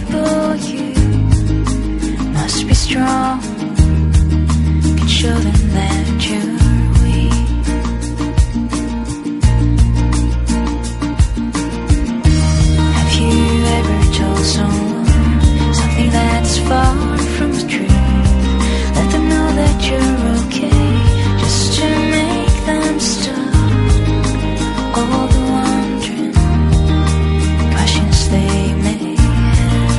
people, you must be strong. Can show them that you're weak. Have you ever told someone something that's far from the truth? Let them know that you're okay, just to make them stop all the wandering questions they may have.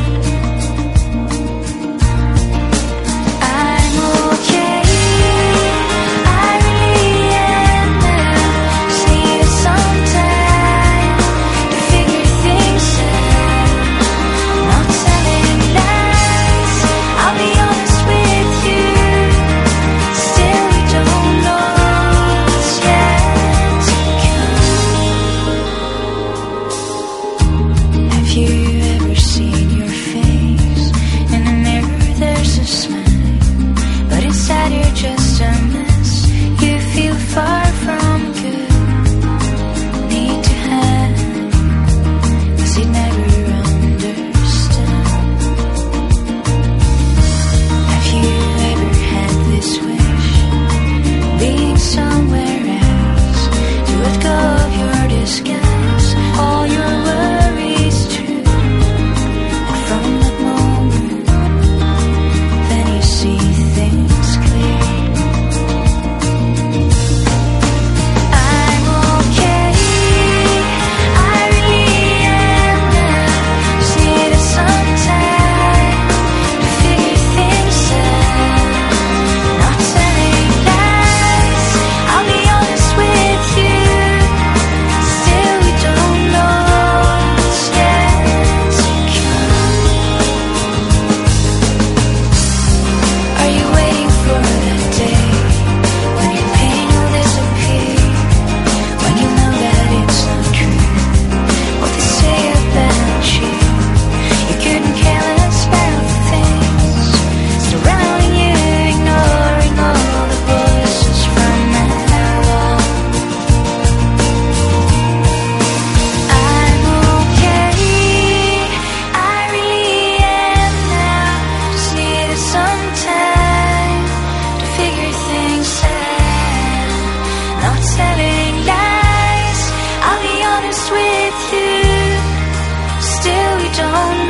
I'm okay, I really am now. Just need some time to figure things out. Not telling lies, I'll be honest with you. Still we don't know what's yet to come. Have you ever seen your face? In the mirror there's a smile, but inside you're just a mess. You feel far from good. Need to hide, 'cause you never understand. Have you ever had this wish, being somewhere else, to let go of your disguise, all your worries true, and from that moment, then you see things clear. I'm okay, I really am now. Just needed some time to figure things out. Not telling lies, I'll be honest with you. Still we don't know what's yet to come. Are you waiting for that day when your pain will disappear? When you know that it's not true what they say about you. You couldn't care less about the things surrounding you, ignoring all the voices from that wall. I'm okay, I really am now. Just needed some time to figure things out. Not telling lies, I'll be honest with you. Still we don't